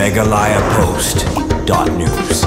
megalayapost.news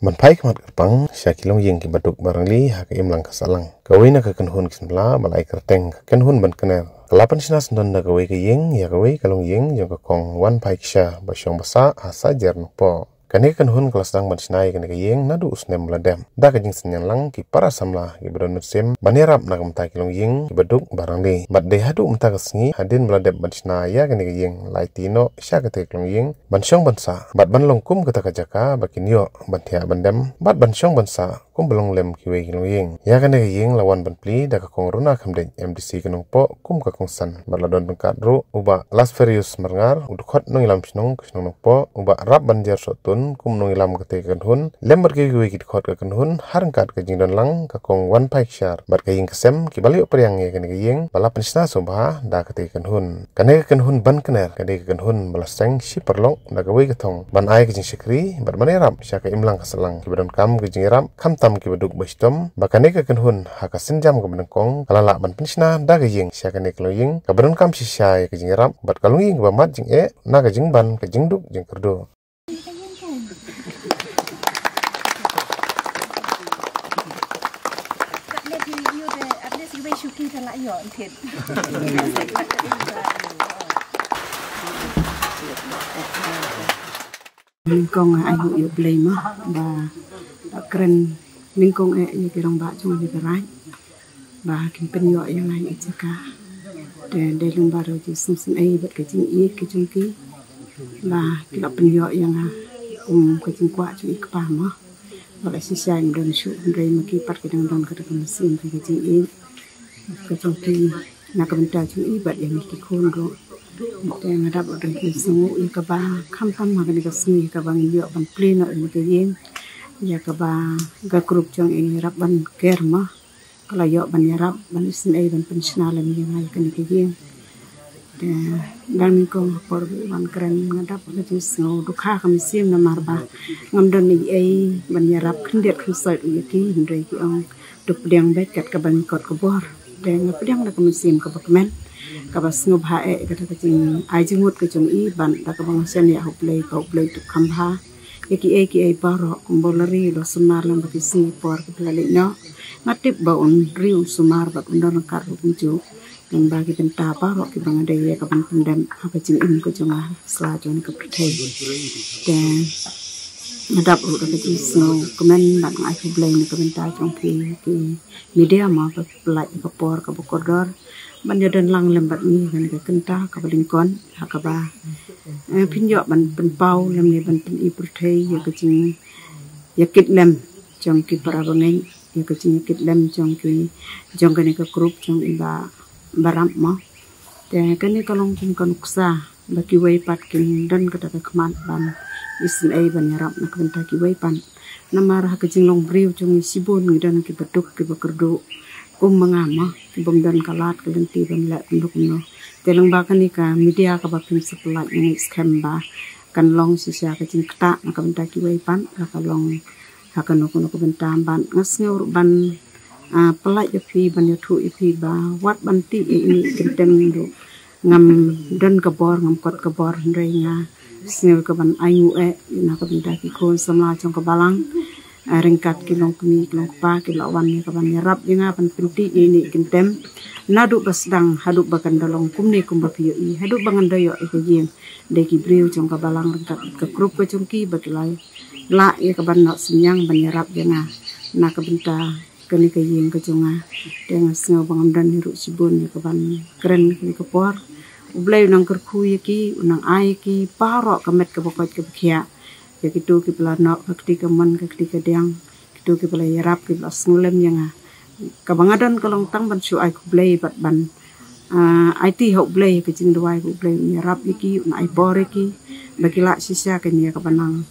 มันไพ่ขมัดกระปังชาคิลงยิงกิบดุกบารังลีหากอิมลังกษัลังกวีนักกันหุนกิสมลาบลายกระเตงกันหุนบันกันเนลกลาปันชนะสนนนักวีกยิงยากวีกลงยิงยังกคงวันไพ่ชาบชงภาษาอาซาเจรนปอกันนี้กันหุนกลาสดังบันชนะกันกยิงนัดูอุสเนมลาเดมดากจิงสัญญาลังกิปาราสัมลากิบดอนมุสลิมบันนี้รับนักมตากิลงยิงกิบดุกบารังลีบัดเดฮัดูมตากสงีฮัดินลาเดมบันชนะยากันกยิงไลติโนชากเตกลงยิงบันชงบันซาบัดบันลงกุมกตากจักาบักินโยบันเทียบันเดมบัดบันชงบันซากุมบลงเลมคิเวกิลงยิงยากันกยิงละวันบันพลีดากคงรุนาคำเดน MDC กันงปอกุมกคงสันบัดละดอนบังกัดรูอุบะลาสเฟริอุสมารงัรอุดขดนงอิลามชนงกชนงปออุบะรับบันเจอร์สตุนกุมนงอิลามกเตกันหุนเลมบัดกิเวกิดขดกันหุนฮารังกัดกจิงดอนลังกคงวันไพชาร์บัดกยิงกเซมกิบาลิอปริยังเงกันกยิงบลาปัญชนะสมบาดากเตกันหุนกันเนกันหุนบันกันเนกันเดกันหุนบลาเซงชิปร์ลงดากเวกทองบันไอกจิงชกรีบัดมันรับชากอิมลังกสลังกิบดอนกัมกจิงรับคำตำกิบดุกบชตมbakan eka kan hun haka senjam ke benang kong kalala ban pensna da ke jing sya kan ek lo ying ka beron kam sisai ke jing rap bat kalung ying ba mat jing na ke jing ban ke jing duk jing kerdo Kong ai hu yu play ma ba keren Mình cùng ẹ như cái đồng bạc trong cái rái và cái bên nhỏ như này ít cả để đồng bạc rồi thì sinh sinh ấy vật cái chính ý cái trong ký và cái đọc bên nhỏ như là cùng cái chính quả trong cái bà mà và lại xài một đơn số rồi mà khi bắt cái đồng cái đồng xin thì cái chính ý cái trong ký là cái bên trái trong ý vậtอย่างcái khôn rồiแต่ระดับorang yang semua ia kaba kampan makan ikan seni kaba ngiyo ban play na ilmu terjeng ya kaba gakrup jong ini rabban kerma kalau yo ban yarab ban isnai ban pensionalan yang lain kan terjeng dan mingkong por ban keren ngadap ke snow dukha kami sim na marba ngamdon ni ai ban yarab khendet khusai uyaki hindai ki ong duk liang bet kat kaban kot kobor dan ngapdiang da kami sim kabakmen kabas ngub hae kata kacing ai jengut ke jong i ban da kabang sen ya hoplay tu kambha yaki ai baro kumbolari lo sumar lam baki Singapore ke pelalik no ngatip ba on riu sumar ba undon kar kunju dan bagi tenta baro ki bang ada ya kaban pendam apa jing in ko jong sla jon ke prithai dan ngadap ru da kacing snow kemen ban ai hoplay ni kabenta jong ki media ma ba pelak ke por ke bokodor ban dan lang lembat ni kan ke kenta ka balingkon hakaba pinjo ban penpau lem ni ban pen iprthei ya kecing ya kit lem jong ki para bangai ya kecing kit lem jong kan ke grup jong iba baram ma te kan ni kalong kum kanuksa baki wei pat kin dan kata ke kman ban isin ai ban yarap nak kenta ki wei pan namar ha kecing long briu jong sibon dan ki beduk ki bekerdo mengama bom dan kalat kelenti bom lek penduk no telung bakan ni ka media ka bapin sepelat ni scam ba kan long sisia ka cing kta na ka benta ki wei pan ka long ha kan no ko benta ban ngas ngeur ban pelak ya pi ban ya thu pi ba wat ban ti ini kentem do ngam dan kebor ngam kot kebor ndai nga sneu ka ban ayu na ka benta ki ko sama chong ka balang ringkat kilong kemi kilong pa kilawan ni kaban yarap yang apan penti ini kentem nadu basdang haduk bakan dalong kumni kumbapiyo i haduk bangan dayo ikajing deki briu jong kabalang ringkat ke grup ke jongki batilai la ya kaban nak senyang ban yarap yang na kabenta keni kajing ke jonga dengan sengau bangan dan hiruk sibun ya kaban keren kini kepor ublai unang kerku yaki unang ai ki parok kamet ke pokok ke bekia ya gitu ki pelana ketika man ketika diang gitu ki pelai yarap ki las ngulem yang kabangadan kalong tang ban su ai ku blay bat ban IT ho blay ke jing dawai ku blay yarap iki na ai bore ki bagila sisa ke ni ka banang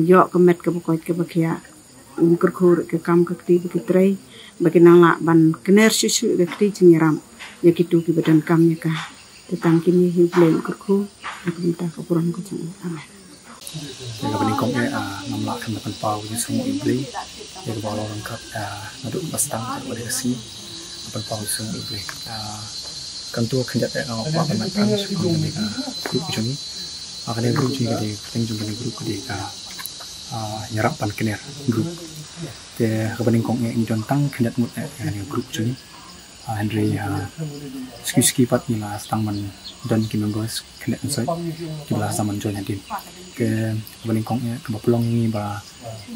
yo kemet ke pokoi ke bakia kurkur ke kam ke ketika trei baginang la ban kener susu ke ketika jing yaram ya gitu ki badan kam ya ka tetang kini hi blay kurku aku minta kapuran ku jing amen Yang kami kong namla kan depan pau di semua ibli yang bawa orang kat naduk bastang pada kesini depan pau semua ibli kan tu kerja tak awak apa kan suka kami grup macam ni akan grup juga di keteng juga di grup di ka nyerap pan kener grup te kebening kong yang jontang kendat mut yang grup juni Andre ski pat ni lah stang man dan ki members kendat insai ki lah zaman join hadin ke kebening kong ya ke pelong ni ba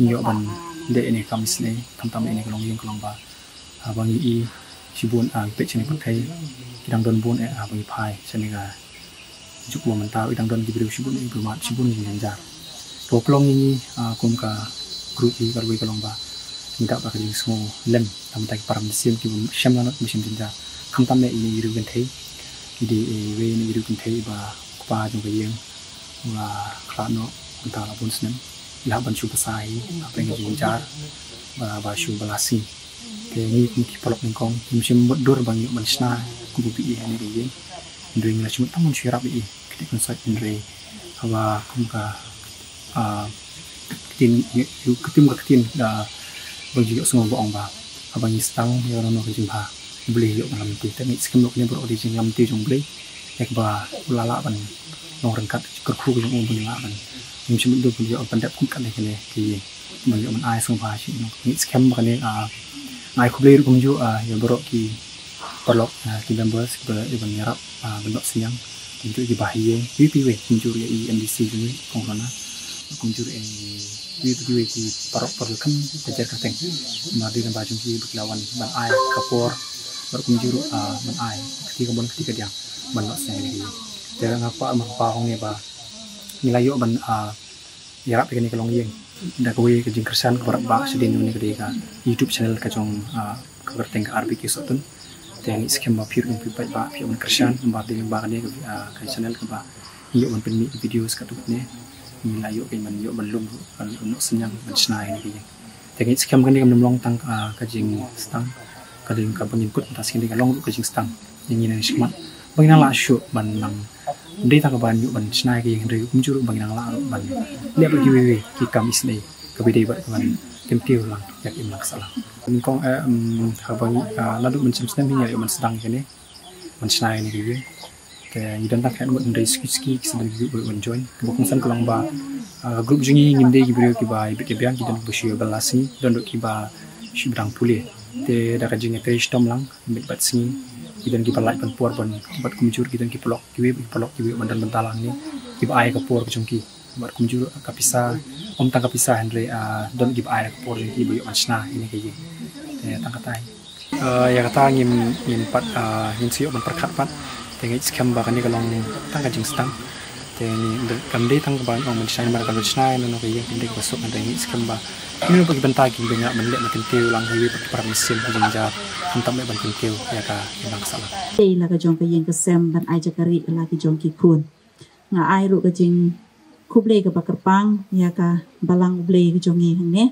nyok ban de ini kamis ni tam ini kelong yang kelong ba bang i sibun pe chini pat kai kidang don bun bang i pai chani ga juk wo mentau idang don gibriu sibun i bermat sibun ni janjar to pelong ni kum ka grup i karwi kelong ba minta ba kali semua lem tam tak param sim ki sham lanot mesin janjar kam tam me ini iru gen thei idi we ni iru gen thei ba pa jong ga yeng wa klano anta la bun snem ila ban shu pasai apa yang janjar ba shu balasi ke ni ki polok ningkong sim dur bang yu mansna ku bi ni ri yeng ndring la chum tamun shirap i kite konsai ndre hawa kum ka tin yu ketim ka tin da bagi semua bohong bah, abang istang yang orang nak jumpa beli yuk malam tu, tapi sekarang ni berodisi yang tu jom beli, ekba ulala ban, orang rengkat kerku jom beli lah ban, yang cuma tu beli orang pandai pun kan ni ki, bagi orang ayah semua sih, ni sekarang bukan ni ayah aku beli rumah ju, yang berok ki perlok ki members iban nyarap bentuk siang, untuk ki bahaya, WPW kunjur ya MDC juga kongkona, kunjur WPW ki parok perlukan kejar kateng, mari dan baju ki berlawan ban ai kapor, berkunjur ban ai, ketika dia ban saya ni, jangan apa hong ni ba, nilai yo ban yarap ni kelong yeng, dah kowe kejing kersan kebarak ba sedin ni ketika YouTube channel kacong keberteng ke RBK sotun, dan skem ba pure in pipai ba pure ban kersan, ba dengan ba ni ke channel ke ba, yo ban penmi video sekatut ni. Nilai yuk man yuk belum untuk senyang mencenai ni dia. Tapi sekarang kan dia melong tang kajing stang, kajing kabang input atas kini kalong kajing stang. Yang ini semat. Bagaimana lah syuk banang. Dia tak kaban yuk mencenai kajing dari muncul bagaimana lah ban. Dia pergi wewe kikam isni kebeda buat ban kemtiu lang yak imlak salah. Kong kabang lalu mencemstem hingga yuk menstang kini mencenai ni dia. Yang dan tak buat dari ski sedang juga join kebukungsan kelang ba grup jengi ngimde gibrio kiba ibet biang kita bersih balasi dan dok kiba shibrang pulih te dak jengi page tom lang mit bat sing kita kiba like pan por ban bat kumjur kita kipolok kiwi bandan bentalang ni kiba ai ka por kejongki bat kumjur kapisa om tang kapisa Henry don kiba ai ka por kiba yo ansna ini kaye te tang katai ya kata ngim pat ngim siok ban perkat pat dengan skam bahkan ni kalau tangga jeng stang, dengan kamde tangga bahkan orang mencari mereka mencari nono kaya pendek besok ada ini skam bah, ini bagi bentagi banyak melihat makin tiu lang hiwi bagi para mesin penjenjar, hentam lebar makin tiu ya kah yang salah. Đây là cái jong cái yang kesem ban ai jakari là cái jong kikun, nga ai ru cái jeng kuble cái bakar pang ya kah balang kuble cái jong ini hang ne,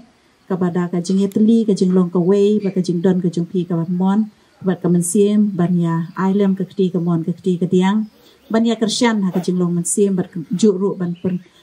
kepada cái jeng etli cái jeng long kawai, baka jeng don cái jong pi kawan mon. Buat kemensiam banya ailem ke keti kemon ke keti kediang banya kersian ha ke jinglong mensiam ber juru ban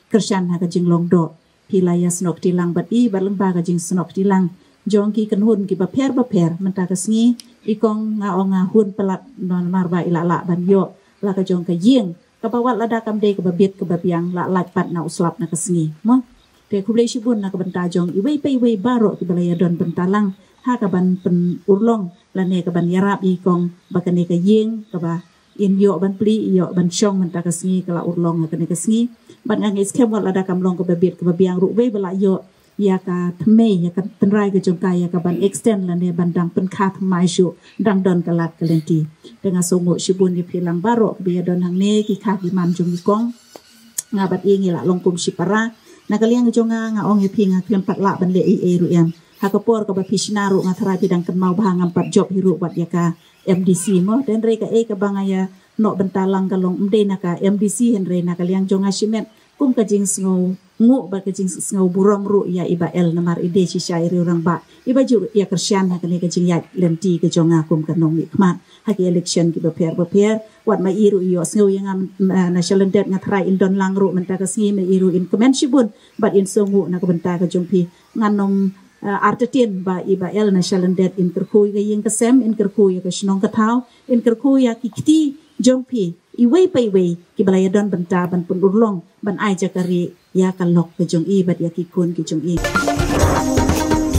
kersian ha ke jinglong do pilaya snok tilang bat I bat lengba ke jing snok tilang jong ki kenhun ki baper menta ke sngi ikong nga hun pelat non marba ilala ban yo la ke jong ke yeng ke bawat lada kamde ke babit ke babiang la pat na uslap na ke sngi mo te kublai shibun na ke benta jong iwei pe iwei baro ki balaya don bentalang ha ka ban pen urlong lane ka ban yarap I kong bakane ka yeng ka ba in yo ban pli yo ban shong man ta ka sngi kala urlong ka ne ka sngi ban ngang is kem wala da kam long ka babit ka babiang ru we bala yo ya ka thme ya ka penrai ka jongkai ya ka ban extend lane ban dang pen kha thmai shu dang don ka lat ka lenti dengan songo shibun ni philang baro bi don hang ne ki kha ki man jong kong nga bat I ngi la long kum shipara na ka liang jonga nga ong pi nga klem pat la ban le I ru yang hakapor ka bapishnaru nga tharai bidang kan mau bahang empat job hiru buat ya ka MDC mo dan reka ka bangaya no bentalang kalong mde na ka MDC henre na kaliang jonga shimet kum ka jing sngo ngu ba ka jing sngo burong ru ya iba el namar ide si syairi orang ba iba ju ya kersian ha ka jing ya lenti ka jonga kum ka nong nikmat ha ki election ki baper wat ma iru yo sngo yang national debt nga tharai indon lang ru menta ka sngi me iru in commenshibun but in songu na ka benta ka jongpi nganom artetin ba iba el national debt in kerkui ga yeng kesem in kerkui ga shnong ka thau in kerkui ya kikti jongpi iway pa iway ki balaya don benta ban pun urlong ban ai jakari ya kalok ke jong i bat ya ki kun ki jong i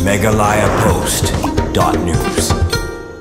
Meghalaya Post.news